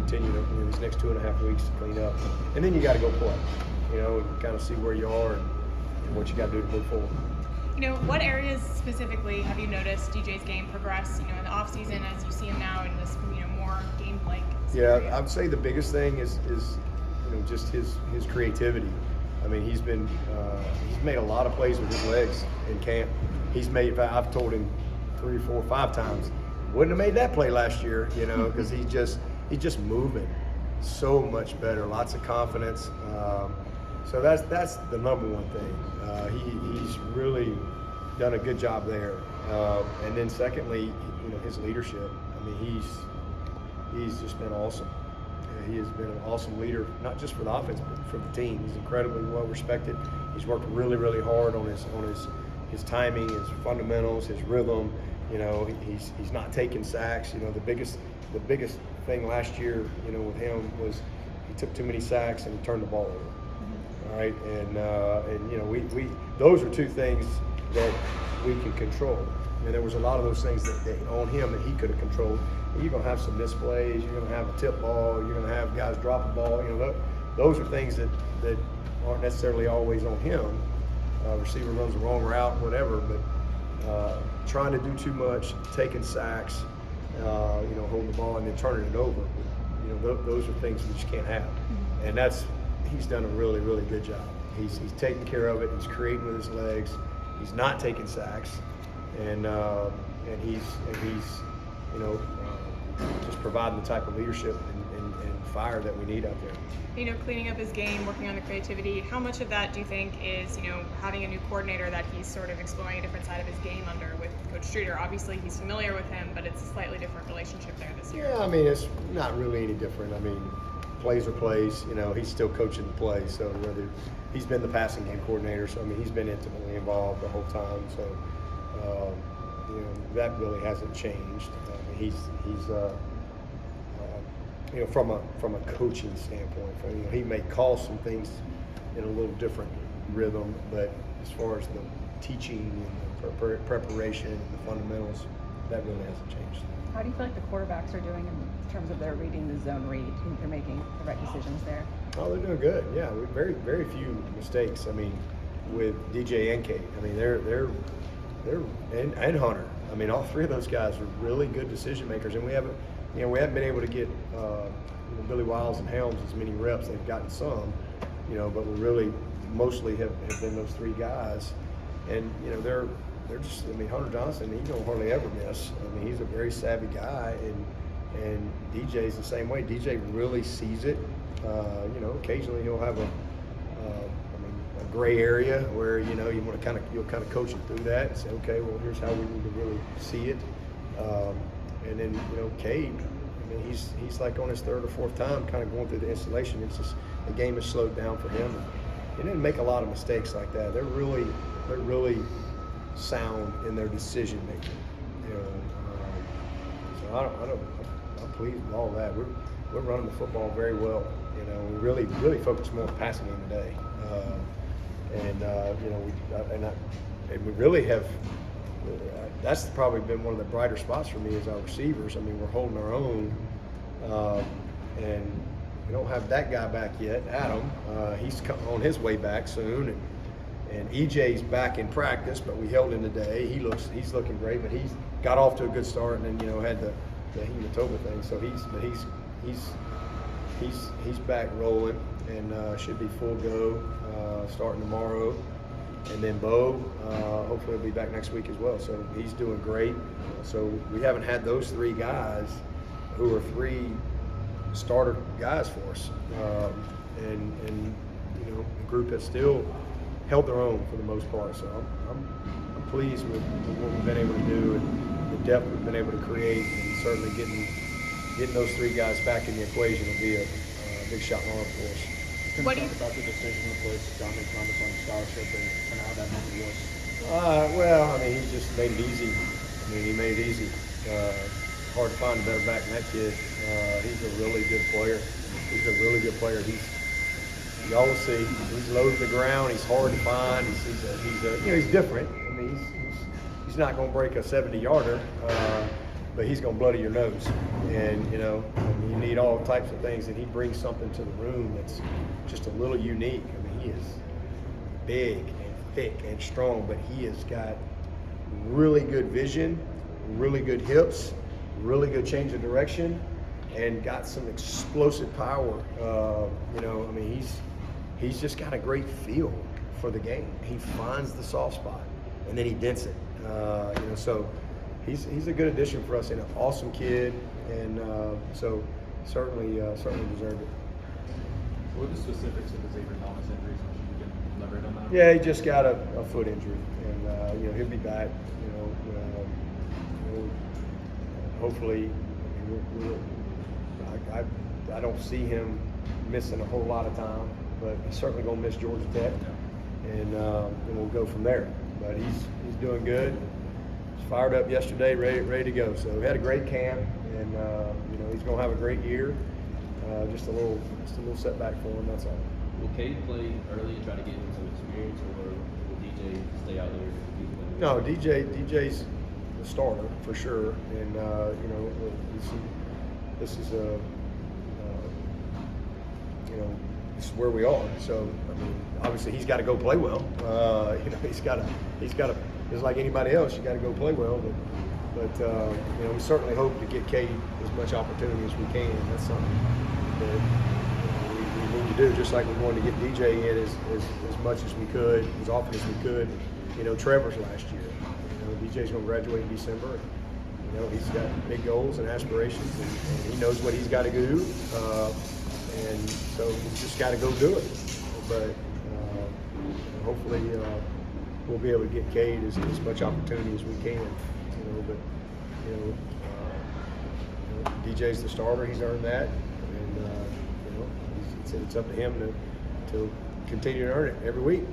continue to, these next 2.5 weeks to clean up. And then you got to go play, and kind of see where you are and what you got to do to move forward. What areas specifically have you noticed DJ's game progress, in the off season as you see him now in this, more game-like scenario? Yeah, I would say the biggest thing is just his creativity. I mean, he's made a lot of plays with his legs in camp. I've told him 3, 4, 5 times, wouldn't have made that play last year, because he's just moving so much better, lots of confidence. So that's the number one thing. He's really done a good job there. And then secondly, his leadership. I mean, he's just been awesome. He has been an awesome leader, not just for the offense, but for the team. He's incredibly well respected. He's worked really, really hard on his timing, his fundamentals, his rhythm. He's not taking sacks. The biggest thing last year, with him was he took too many sacks and he turned the ball over. All right, and we those are two things that we can control. And there was a lot of those things that on him that he could have controlled. You're going to have some misplays. You're going to have a tip ball. You're going to have guys drop a ball. Those are things that aren't necessarily always on him. Receiver runs the wrong route, whatever. But trying to do too much, taking sacks, holding the ball and then turning it over. Those are things we just can't have. And he's done a really, really good job. He's taking care of it. He's creating with his legs. He's not taking sacks, and he's just providing the type of leadership and fire that we need out there. Cleaning up his game, working on the creativity. How much of that do you think is, having a new coordinator that he's sort of exploring a different side of his game under with Coach Streeter? Obviously, he's familiar with him, but it's a slightly different relationship there this year. Yeah, I mean, it's not really any different. I mean, plays are plays. He's still coaching the play. So whether he's been the passing game coordinator, so I mean, he's been intimately involved the whole time. So that really hasn't changed. He's from a coaching standpoint, he may call some things in a little different rhythm, but as far as the teaching and the preparation and the fundamentals, that really hasn't changed. How do you feel like the quarterbacks are doing in terms of their reading the zone read and they're making the right decisions there? Oh, they're doing good. Yeah, very, very few mistakes. I mean, with DJ and Kate, I mean, they're and Hunter. I mean, all three of those guys are really good decision makers, and we haven't been able to get Billy Wiles and Helms as many reps. They've gotten some, but we really mostly have been those three guys, and they're just. I mean, Hunter Johnson, he don't hardly ever miss. I mean, he's a very savvy guy, and DJ's the same way. DJ really sees it. Occasionally he'll have a gray area where you want to you'll kind of coach him through that and say, okay, well, here's how we need to really see it. And then Cade, I mean, he's like on his 3rd or 4th time kind of going through the installation. It's just the game has slowed down for him. He didn't make a lot of mistakes like that. They're really sound in their decision making. So I'm pleased with all that. We're running the football very well. We really focus more on passing game today. And we really have. That's probably been one of the brighter spots for me is our receivers. I mean, we're holding our own, and we don't have that guy back yet, Adam. He's on his way back soon, and EJ's back in practice, but we held him today. He's looking great, but he's got off to a good start, and then had the hematoma thing. So he's back rolling and should be full go starting tomorrow. And then Bo, hopefully he'll be back next week as well. So he's doing great. So we haven't had those 3 guys who are 3 starter guys for us. And the group has still held their own for the most part. So I'm pleased with what we've been able to do and the depth we've been able to create, and certainly getting those 3 guys back in the equation will be a big shot in the arm for us. What do you about the decision to place Dominic Thomas on scholarship and how that maybe was? Well, I mean, he just made it easy. I mean, he made it easy. Hard to find a better back than that kid. He's a really good player. You always see he's low to the ground. He's hard to find. He's different. I mean, he's not going to break a 70-yarder. but he's going to bloody your nose. And, you know, you need all types of things, and he brings something to the room that's just a little unique. I mean, he is big and thick and strong, but he has got really good vision, really good hips, really good change of direction, and got some explosive power. You know, I mean, he's just got a great feel for the game. He finds the soft spot, and then he dents it. You know, so he's a good addition for us, and an awesome kid, and so certainly deserved it. What are the specifics of the Xavier Thomas injuries? You can elaborate on that? Yeah, he just got a foot injury, and you know, he'll be back. Hopefully, I don't see him missing a whole lot of time, but he's certainly going to miss Georgia Tech, and we'll go from there. But he's doing good. He's fired up yesterday, ready to go. So we had a great camp, and you know, he's going to have a great year. Just a little setback for him. That's all. Will Cade play early and try to get him some experience, or will DJ stay out there? No, DJ's the starter for sure, and you know, this is a you know, this is where we are. So I mean, obviously he's got to go play well. You know, he's got to just like anybody else, you got to go play well. But you know, we certainly hope to get Cade as much opportunity as we can. That's something that we need to do, just like we wanted to get DJ in as much as we could, as often as we could. You know, Trevor's last year. You know, DJ's going to graduate in December. And, you know, he's got big goals and aspirations, and he knows what he's got to do. And so he's just got to go do it. But hopefully we'll be able to get Cade as much opportunity as we can. You know, but you know, DJ's the starter. He's earned that, and you know, it's up to him to continue to earn it every week.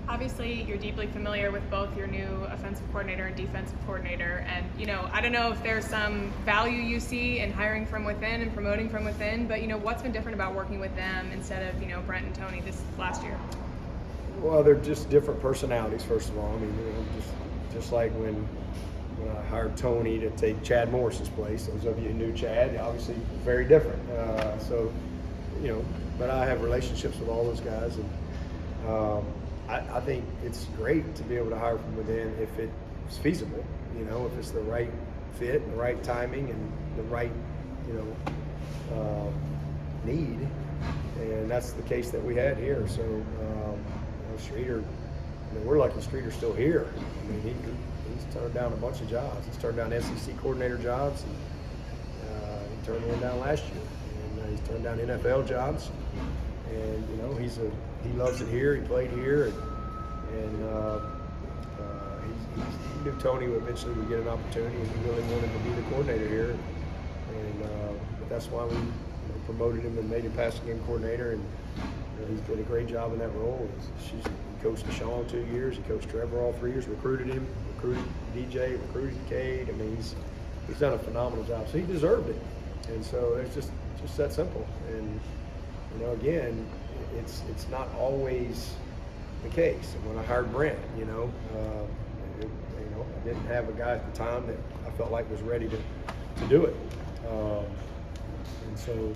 Obviously, you're deeply familiar with both your new offensive coordinator and defensive coordinator, and you know, I don't know if there's some value you see in hiring from within and promoting from within, but you know, what's been different about working with them instead of, you know, Brent and Tony this last year? Well, they're just different personalities. First of all, I mean, you know, just like when I hired Tony to take Chad Morris's place. Those of you who knew Chad, obviously very different. So, you know, but I have relationships with all those guys, and I think it's great to be able to hire from within if it's feasible, you know, if it's the right fit and the right timing and the right, you know, need. And that's the case that we had here. So, you know, Streeter, I mean, we're lucky Streeter's still here. I mean, he's turned down a bunch of jobs. He's turned down SEC coordinator jobs, and he turned one down last year. And he's turned down NFL jobs. And you know, he loves it here. He played here, and he knew Tony eventually would get an opportunity, and he really wanted to be the coordinator here. And but that's why we promoted him and made him passing game coordinator, and he's did a great job in that role. He coached Deshaun 2 years. He coached Trevor all 3 years. Recruited him. Recruited DJ. Recruited Cade. I mean, he's done a phenomenal job. So he deserved it. And so it's just that simple. And you know, again, it's not always the case. And when I hired Brent, you know, I didn't have a guy at the time that I felt like was ready to do it. And so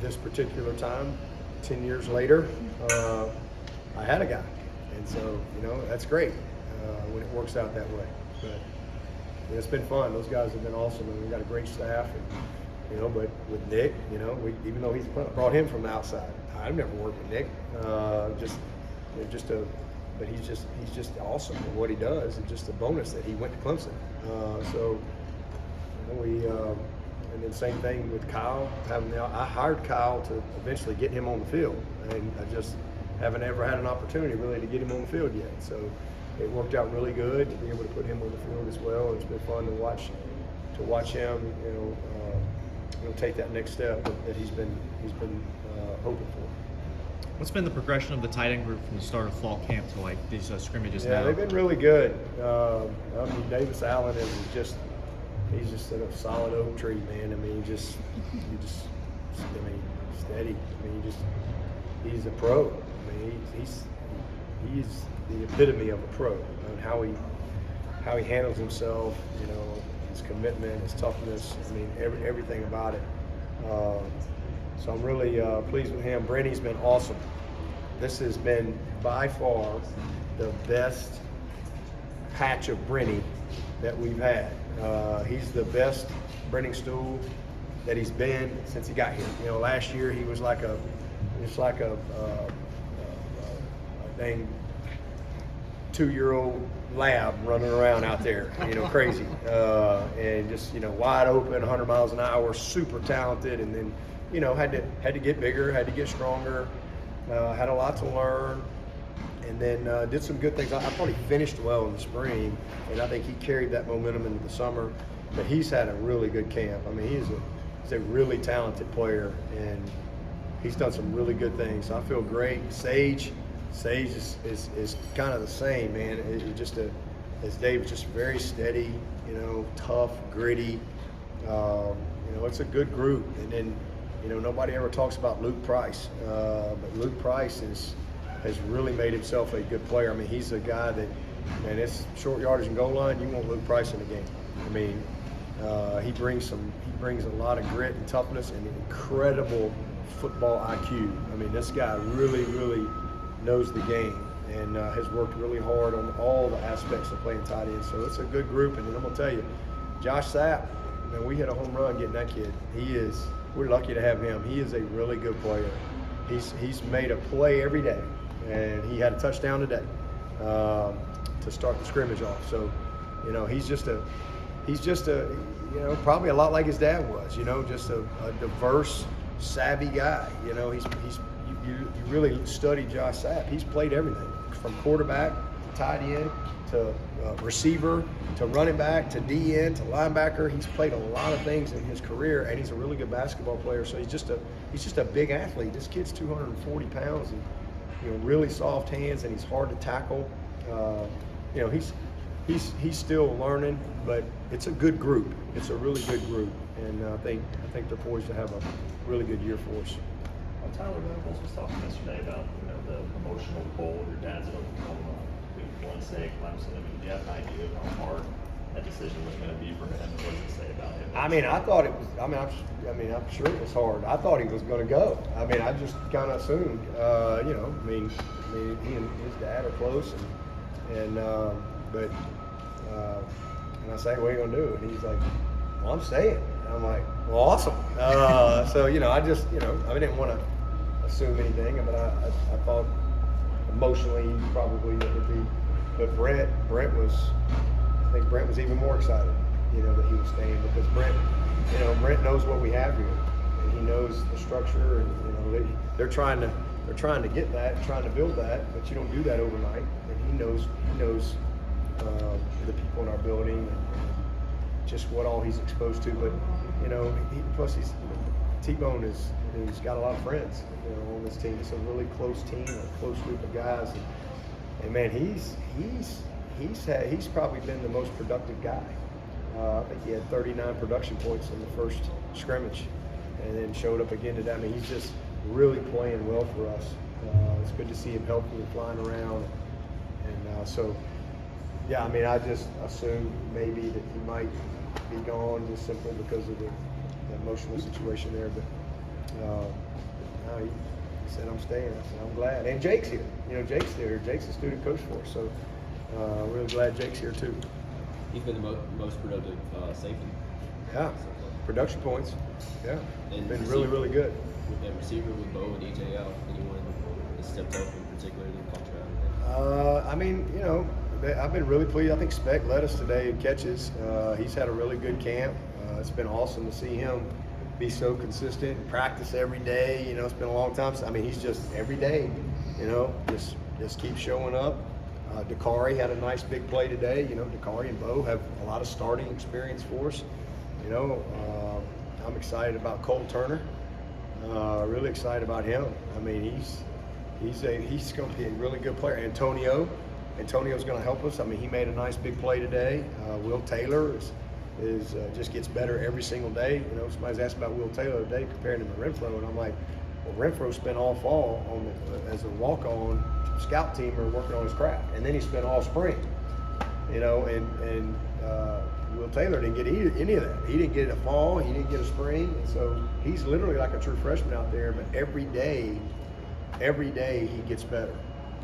this particular time, 10 years later, I had a guy. And so, you know, that's great when it works out that way. But you know, it's been fun. Those guys have been awesome, and we've got a great staff. And, you know, but with Nick, you know, even though he's brought him from the outside, I've never worked with Nick. But he's just awesome at what he does. It's just a bonus that he went to Clemson. So you know, and then same thing with Kyle. I hired Kyle to eventually get him on the field, and I just haven't ever had an opportunity really to get him on the field yet. So it worked out really good to be able to put him on the field as well. It's been fun to watch him, you know, take that next step that he's been hoping for. What's been the progression of the tight end group from the start of fall camp to like these scrimmages now? Yeah, they've been really good. I mean, Davis Allen he's just a solid oak tree, man. I mean, steady. I mean, he's a pro. I mean, he's the epitome of a pro, and how he handles himself, you know, his commitment, his toughness. I mean, everything about it. So I'm really pleased with him. Brenny's been awesome. This has been by far the best patch of Brenny that we've had. He's the best Brenning stool that he's been since he got here. You know, last year he was like a dang 2-year-old lab running around out there, you know, crazy, and just, you know, wide open, 100 miles an hour, super talented, and then, you know, had to get bigger, had to get stronger, had a lot to learn, and then did some good things. I thought he finished well in the spring, and I think he carried that momentum into the summer. But he's had a really good camp. I mean, he's a really talented player, and he's done some really good things. So I feel great. Sage is kind of the same, man. As Dave, just very steady, you know, tough, gritty. You know, it's a good group. And then, you know, nobody ever talks about Luke Price, but Luke Price has really made himself a good player. I mean, he's a guy that, man, it's short yardage and goal line. You want Luke Price in the game. I mean, he brings a lot of grit and toughness and incredible football IQ. I mean, this guy really knows the game and has worked really hard on all the aspects of playing tight end. So it's a good group. And then I'm gonna tell you, Josh Sapp, man, we hit a home run getting that kid. We're lucky to have him. He is a really good player. He's made a play every day, and he had a touchdown today to start the scrimmage off. So, you know, he's just a, you know, probably a lot like his dad was. You know, just a diverse, savvy guy. You know, you really study Josh Sapp. He's played everything from quarterback to tight end to receiver to running back to DN to linebacker. He's played a lot of things in his career, and he's a really good basketball player. So he's just a big athlete. This kid's 240 pounds and, you know, really soft hands, and he's hard to tackle. You know, he's still learning, but it's a good group. It's a really good group, and I think they're poised to have a really good year for us. Tyler Venables was talking yesterday about, you know, the emotional toll your dad's at Oklahoma. One say Clemson. I mean, do you have an idea of how hard that decision was going to be for him? What does it say about him? I mean, I thought it was. I'm sure it was hard. I thought he was going to go. I mean, I just kind of assumed. You know, I mean, he and his dad are close, and I say, what are you going to do? And he's like, well, I'm staying. And I'm like, well, awesome. So, you know, I just, you know, I didn't want to assume anything, but I thought emotionally probably it would be. But Brent was, I think Brent was even more excited, you know, that he was staying, because Brent knows what we have here, and he knows the structure, and, you know, they're trying to get that, trying to build that, but you don't do that overnight. And he knows the people in our building and just what all he's exposed to. But, you know, plus T-Bone he's got a lot of friends, you know, on this team. It's a really close team, a close group of guys, and man, he's probably been the most productive guy. I think he had 39 production points in the first scrimmage, and then showed up again today. I mean, he's just really playing well for us. It's good to see him healthy and flying around, and so yeah. I mean, I just assumed maybe that he might be gone just simply because of the emotional situation there, but. No, he said, I'm staying. I said, I'm glad. And Jake's here. You know, Jake's there. Jake's a student coach for us, so really glad Jake's here too. He's been the most productive safety. Yeah, production points. Yeah, And been receiver, really good. With that receiver with Bo and EJ out, anyone that stepped up in particular that caught your eye? I mean, you know, I've been really pleased. I think Speck led us today in catches. He's had a really good camp. It's been awesome to see him be so consistent, practice every day. You know, it's been a long time. I mean, he's just every day, you know, just keeps showing up. Dakari had a nice big play today. You know, Dakari and Bo have a lot of starting experience for us. You know, I'm excited about Cole Turner. Really excited about him. I mean, he's going to be a really good player. Antonio's going to help us. I mean, he made a nice big play today. Will Taylor is just gets better every single day. You know, somebody's asked about Will Taylor today, comparing him to Renfro, and I'm like, well, Renfro spent all fall as a walk-on scout teamer working on his craft, and then he spent all spring. You know, and Will Taylor didn't get any of that. He didn't get a fall. He didn't get a spring. And so he's literally like a true freshman out there. But every day he gets better.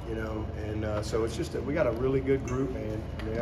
You know, and so it's just that we got a really good group, man. I mean,